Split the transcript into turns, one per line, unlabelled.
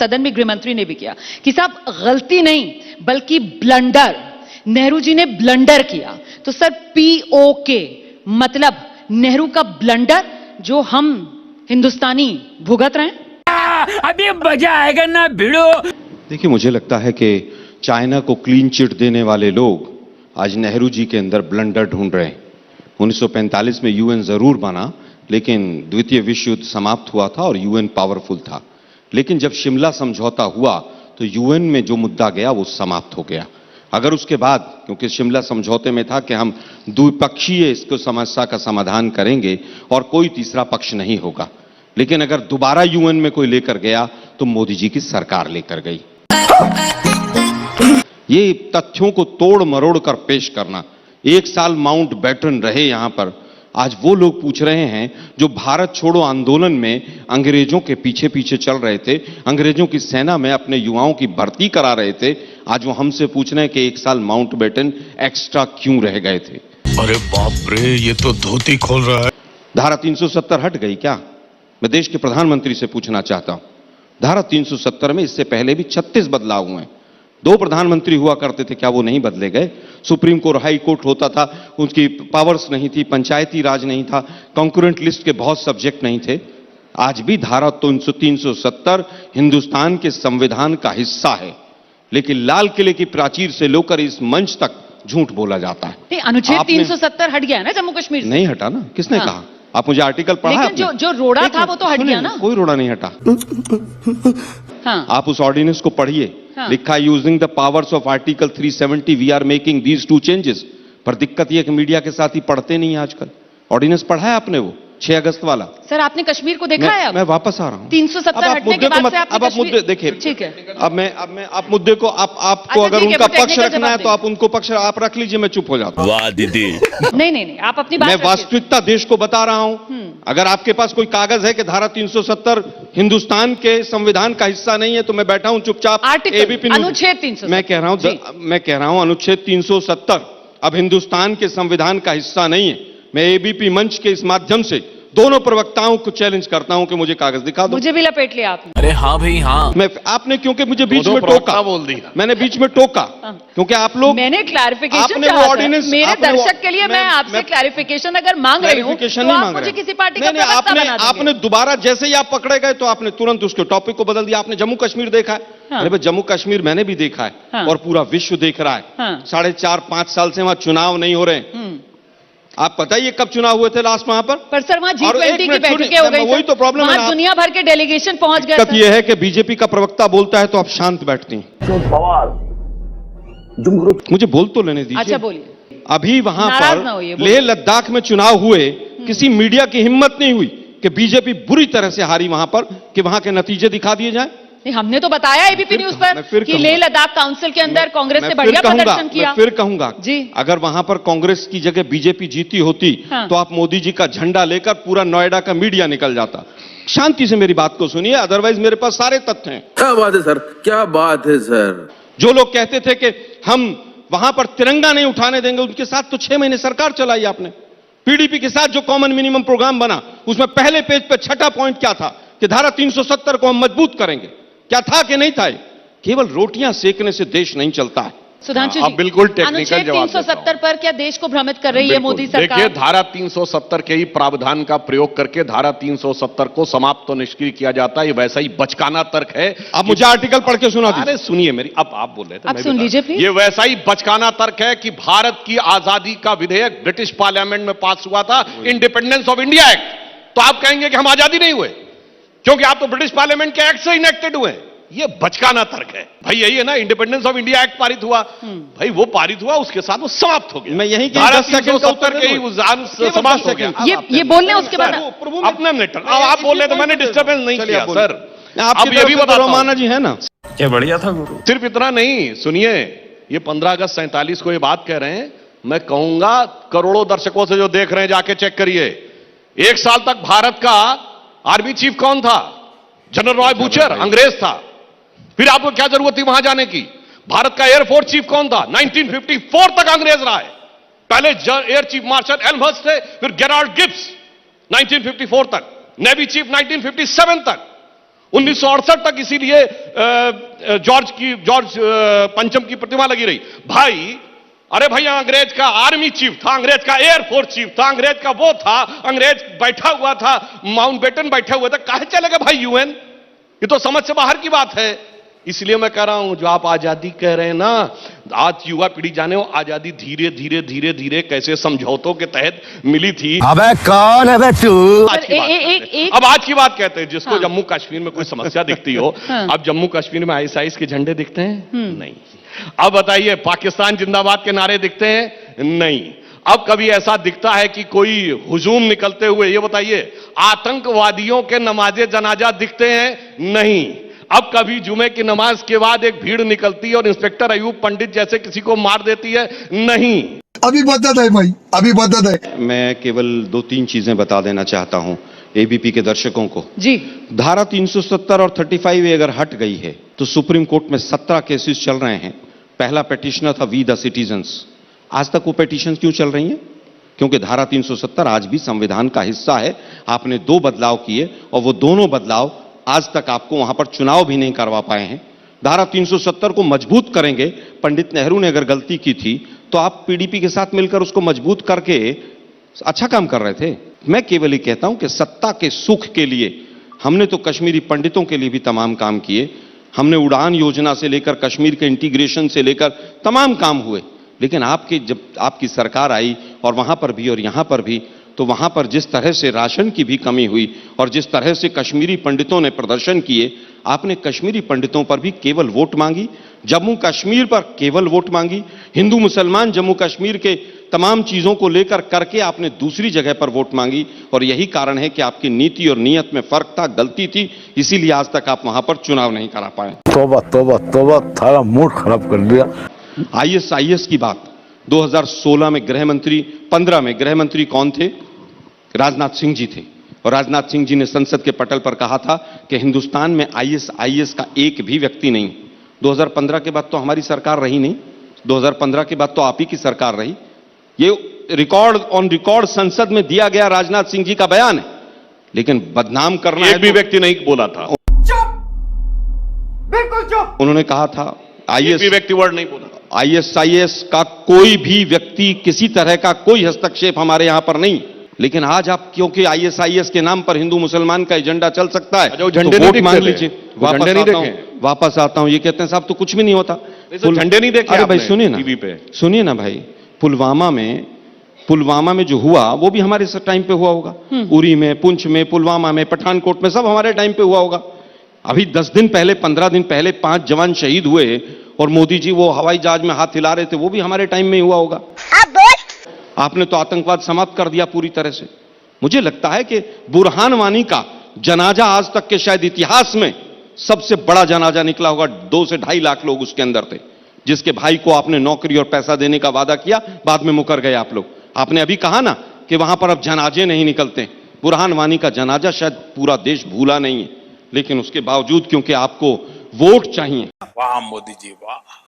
सदन में गृह मंत्री ने भी किया कि साहब गलती नहीं बल्कि ब्लंडर, नेहरू जी ने ब्लंडर किया। तो सर पीओके मतलब नेहरू का ब्लंडर जो हम हिंदुस्तानी भुगत रहे हैं।
अभी मजा आएगा ना भिड़ो।
देखिए, मुझे लगता है कि चाइना को क्लीन चिट देने वाले लोग आज नेहरू जी के अंदर ब्लंडर ढूंढ रहे हैं। 1945 में यूएन जरूर बना, लेकिन द्वितीय विश्व युद्ध समाप्त हुआ था और यूएन पावरफुल था। लेकिन जब शिमला समझौता हुआ तो यूएन में जो मुद्दा गया वो समाप्त हो गया। अगर उसके बाद, क्योंकि शिमला समझौते में था कि हम द्विपक्षीय इसको समस्या का समाधान करेंगे और कोई तीसरा पक्ष नहीं होगा, लेकिन अगर दोबारा यूएन में कोई लेकर गया तो मोदी जी की सरकार लेकर गई। ये तथ्यों को तोड़ मरोड़ कर पेश करना, एक साल माउंट बैटन रहे यहां पर, आज वो लोग पूछ रहे हैं जो भारत छोड़ो आंदोलन में अंग्रेजों के पीछे पीछे चल रहे थे, अंग्रेजों की सेना में अपने युवाओं की भर्ती करा रहे थे, आज वो हमसे पूछ रहे हैं कि एक साल माउंट बैटन एक्स्ट्रा क्यों रह गए थे।
अरे बाप रे, ये तो धोती खोल रहा है।
धारा 370 हट गई क्या? मैं देश के प्रधानमंत्री से पूछना चाहता हूं। धारा 370 में इससे पहले भी 36 बदलाव हुए हैं। 2 प्रधानमंत्री हुआ करते थे, क्या वो नहीं बदले गए? सुप्रीम कोर्ट, हाई कोर्ट होता था, उसकी पावर्स नहीं थी, पंचायती राज नहीं था, कॉन्करेंट लिस्ट के बहुत सब्जेक्ट नहीं थे। आज भी धारा 370 हिंदुस्तान के संविधान का हिस्सा है, लेकिन लाल किले की प्राचीर से लेकर इस मंच तक झूठ बोला जाता है।
अनुच्छेद 370 हट गया ना जम्मू कश्मीर से?
नहीं हटा ना, किसने कहा? आप मुझे आर्टिकल पढ़ा?
लेकिन जो रोड़ा था वो तो हट गया ना।
कोई रोड़ा नहीं हटा।
हाँ।
आप उस ऑर्डिनेंस को पढ़िए।
हाँ।
लिखा using the powers of article 370 we are making these 2 changes. पर दिक्कत यह कि मीडिया के साथ ही पढ़ते नहीं आजकल। ऑर्डिनेंस पढ़ा है आपने वो 6 अगस्त वाला?
सर आपने कश्मीर को देखा है?
मैं वापस आ रहा हूं।
370 हटने के बाद से आपने
अब आप मुद्दे देखिए।
ठीक है,
आप मुद्दे को आपको
अच्छा,
अगर
ठीक है,
उनका
वो
पक्ष
technical
रखना है
जवाब
तो आप उनको पक्ष आप रख लीजिए, मैं चुप हो जाता हूं।
वाह दीदी।
नहीं, आप अपनी बात
मैं
रखिए।
वास्तविकता देश को बता रहा हूं। अगर आपके पास कोई कागज है कि धारा 370 हिंदुस्तान के संविधान का हिस्सा नहीं है तो मैं बैठा हूं चुपचाप।
आर्टिकल अनुच्छेद 370
मैं कह रहा हूं अनुच्छेद 370 अब हिंदुस्तान के संविधान का हिस्सा नहीं है। मैं एबीपी मंच के इस माध्यम से दोनों प्रवक्ताओं को चैलेंज करता हूं कि मुझे कागज दिखा दो।
मुझे भी लपेट लिया आपने।
अरे हाँ भाई हाँ।
आपने क्योंकि मुझे बीच में टोका
बोल दिया।
मैंने बीच में टोका क्योंकि आप लोग,
मैंने क्लैरिफिकेशन
आपने
चाहा
वो
था।
ऑर्डिनेंस,
मेरे दर्शक के लिए मैं आपसे क्लैरिफिकेशन अगर मांग रही हूं तो आप मुझे किसी पार्टी का प्रवक्ता बना देंगे।
आपने दोबारा जैसे ही आप पकड़े गए तो आपने तुरंत उसके टॉपिक को बदल दिया। आपने जम्मू कश्मीर देखा है? अरे भाई, जम्मू कश्मीर मैंने भी देखा है और पूरा विश्व देख रहा है। 4.5-5 साल से वहां चुनाव नहीं हो रहे। आप बताइए कब चुनाव हुए थे लास्ट वहां पर
सर वहां G20 की बैठकें हो गई।
वही तो प्रॉब्लम है ना,
दुनिया भर के डेलीगेशन पहुंच गए।
दिक्कत यह है कि बीजेपी का प्रवक्ता बोलता है तो आप शांत बैठती हैं। मुझे बोल तो लेने दीजिए।
अच्छा बोलिए।
अभी वहां पर लेह लद्दाख में चुनाव हुए, किसी मीडिया की हिम्मत नहीं हुई कि बीजेपी बुरी तरह से हारी वहां पर, कि वहां के नतीजे दिखा दिए जाए।
हमने तो बताया एबीपी न्यूज पर कि लेह लद्दाख काउंसिल के अंदर कांग्रेस ने बढ़िया प्रदर्शन किया।
मैं फिर कहूंगा
जी,
अगर वहां पर कांग्रेस की जगह बीजेपी जीती होती तो आप मोदी जी का झंडा लेकर पूरा नोएडा का मीडिया निकल जाता। शांति से मेरी बात को सुनिए, अदरवाइज मेरे पास सारे तथ्य हैं।
क्या बात है सर, क्या बात है सर।
जो लोग कहते थे कि हम वहां पर तिरंगा नहीं उठाने देंगे, उनके साथ तो 6 महीने सरकार चलाई आपने। पीडीपी के साथ जो कॉमन मिनिमम प्रोग्राम बना, उसमें पहले पेज पे 6ठा पॉइंट क्या था कि धारा 370 को हम मजबूत करेंगे। क्या था कि नहीं था? केवल रोटियां सेकने से देश नहीं चलता है।
सुधांशु
जी, बिल्कुल टेक्निकल जवाब
370 पर क्या देश को भ्रमित कर रही है मोदी सरकार?
देखिए, धारा 370 के ही प्रावधान का प्रयोग करके धारा 370 को समाप्त तो निष्क्रिय किया जाता है। ये वैसा ही बचकाना तर्क है।
अब मुझे आर्टिकल पढ़ के सुना दीजिए।
अरे सुनिए मेरी, अब आप बोल रहे थे,
अब सुन लीजिए प्लीज।
ये वैसा ही बचकाना तर्क है कि भारत की आजादी का विधेयक ब्रिटिश पार्लियामेंट में पास हुआ था, इंडिपेंडेंस ऑफ इंडिया एक्ट। तो आप कहेंगे कि हम आजादी नहीं हुए क्योंकि आप तो ब्रिटिश पार्लियामेंट के एक्ट से इनेक्टेड हुए। ये बचकाना तर्क है भाई। यही है ना, इंडिपेंडेंस ऑफ इंडिया एक्ट पारित हुआ, भाई वो पारित हुआ, उसके साथ वो समाप्त हो गया।
मैं यही
धारा 370 के ही उजान समाप्त हो गया।
ये बोलने उसके बाद
अपना मिनट, अब आप बोल रहे तो मैंने डिस्टर्बेंस नहीं किया सर।
अब ये भी बता रोमाना जी है ना,
क्या बढ़िया था गुरु।
सिर्फ इतना नहीं, सुनिए, ये 15 अगस्त 47 को ये बात कह रहे हैं। मैं कहूंगा करोड़ों दर्शकों से जो देख रहे हैं जाके चेक करिए। 1 साल तक भारत का आर्मी चीफ कौन था? जनरल रॉय बूचर, अंग्रेज था। फिर आपको क्या जरूरत थी वहां जाने की? भारत का एयरफोर्स चीफ कौन था? 1954 तक अंग्रेज रहा है। पहले एयर चीफ मार्शल एल्महर्स्ट थे, फिर गेराल्ड गिब्स 1954 तक, नेवी चीफ 1957 तक। 1968 तक इसीलिए जॉर्ज पंचम की प्रतिमा लगी रही। भाई, अरे भैया, अंग्रेज का आर्मी चीफ था, अंग्रेज का एयरफोर्स चीफ था, अंग्रेज का वो था, अंग्रेज बैठा हुआ था, माउंटबेटन बैठा हुआ था, काहे चलेगा भाई यूएन? ये तो समझ से बाहर की बात है। इसलिए मैं कह रहा हूं, जो आप आजादी कह रहे हैं ना, आज युवा पीढ़ी जाने, वो आजादी धीरे धीरे धीरे धीरे कैसे समझौतों के तहत मिली थी।
अबे कौन है बे तू?
आज की बात कहते हैं। अब आज की बात कहते हैं, जिसको जम्मू कश्मीर में कोई समस्या दिखती हो। अब जम्मू कश्मीर में आईएसआईएस के झंडे दिखते हैं? नहीं। अब बताइए, पाकिस्तान जिंदाबाद के नारे दिखते हैं? नहीं। अब कभी ऐसा दिखता है कि कोई हुजूम निकलते हुए? ये बताइए। आतंकवादियों के नमाजे जनाजा दिखते हैं? नहीं। अब कभी जुमे की नमाज के बाद एक भीड़ निकलती है और इंस्पेक्टर अयूब पंडित जैसे किसी को मार देती है? नहीं।
अभी बदत है भाई, अभी बदत है।
मैं केवल 2-3 चीजें बता देना चाहता हूं एबीपी के दर्शकों को।
जी।
धारा 370 और 35 अगर हट गई है तो सुप्रीम कोर्ट में 17 केसेस चल रहे हैं। पहला पिटिशनर था वी द सिटीजन्स। आज तक वो पिटीशन क्यों चल रही हैं? क्योंकि धारा 370 आज भी संविधान का हिस्सा है। आपने 2 बदलाव किए और वो दोनों बदलाव आज तक आपको वहां पर चुनाव भी नहीं करवा पाए हैं। धारा 370 को मजबूत करेंगे। पंडित नेहरू ने अगर गलती की थी तो आप पीडीपी के साथ मिलकर उसको मजबूत करके अच्छा काम कर रहे थे। मैं केवल ये कहता हूं कि सत्ता के सुख के लिए हमने तो कश्मीरी पंडितों के लिए भी तमाम काम किए। हमने उड़ान योजना से लेकर कश्मीर के इंटीग्रेशन से लेकर तमाम काम हुए। लेकिन जब आपकी सरकार आई और वहां पर भी और यहां पर भी, तो वहां पर जिस तरह से राशन की भी कमी हुई और जिस तरह से कश्मीरी पंडितों ने प्रदर्शन किए, आपने कश्मीरी पंडितों पर भी केवल वोट मांगी, जम्मू कश्मीर पर केवल वोट मांगी, हिंदू मुसलमान जम्मू कश्मीर के तमाम चीजों को लेकर करके आपने दूसरी जगह पर वोट मांगी। और यही कारण है कि आपकी नीति और नीयत में फर्क था, गलती थी, इसीलिए आज तक आप वहां पर चुनाव नहीं करा पाए।
तोबा तोबा तोबा, थारा मूड खराब कर दिया।
आईएसआईएस की बात 2016 में गृह मंत्री, 15 में गृह मंत्री कौन थे? राजनाथ सिंह जी थे। और राजनाथ सिंह जी ने संसद के पटल पर कहा था कि हिंदुस्तान में आईएसआईएस का एक भी व्यक्ति नहीं। 2015 के बाद तो हमारी सरकार रही नहीं, 2015 के बाद तो आप ही की सरकार रही। ये रिकॉर्ड ऑन रिकॉर्ड संसद में दिया गया राजनाथ सिंह जी का बयान है। लेकिन बदनाम करना
एक भी व्यक्ति नहीं बोला था।
बिल्कुल चुप।
उन्होंने कहा था
एक भी व्यक्ति वर्ड नहीं बोला।
आईएसआईएस का कोई भी व्यक्ति, किसी तरह का कोई हस्तक्षेप हमारे यहां पर नहीं। लेकिन आज आप, क्योंकि आईएसआईएस के नाम पर हिंदू मुसलमान का एजेंडा चल सकता है,
जो झंडे नहीं
मांग
दिखते
लीजिए। वापस आता हूं। ये कहते हैं साहब तो कुछ भी नहीं होता,
झंडे नहीं देखे?
अरे भाई सुनिए ना,
टीवी पे
सुनिए ना भाई, पुलवामा में जो हुआ वो भी हमारे टाइम पे हुआ होगा। उरी में, पुंछ में, पुलवामा में, पठानकोट में, सब हमारे टाइम पे हुआ होगा। अभी 10 दिन पहले, 15 दिन पहले 5 जवान शहीद हुए और मोदी जी वो हवाई जहाज में हाथ हिला रहे थे, वो भी हमारे टाइम में हुआ होगा। आपने तो आतंकवाद समाप्त कर दिया पूरी तरह से। मुझे लगता है कि बुरहान वानी का जनाजा आज तक के शायद इतिहास में सबसे बड़ा जनाजा निकला होगा। 2 से 2.5 लाख लोग उसके अंदर थे, जिसके भाई को आपने नौकरी और पैसा देने का वादा किया, बाद में मुकर गए आप लोग। आपने अभी कहा ना कि वहां पर अब जनाजे नहीं निकलते। बुरहान वानी का जनाजा शायद पूरा देश भूला नहीं है, लेकिन उसके बावजूद क्योंकि आपको वोट चाहिए।
वाह मोदी जी वाह।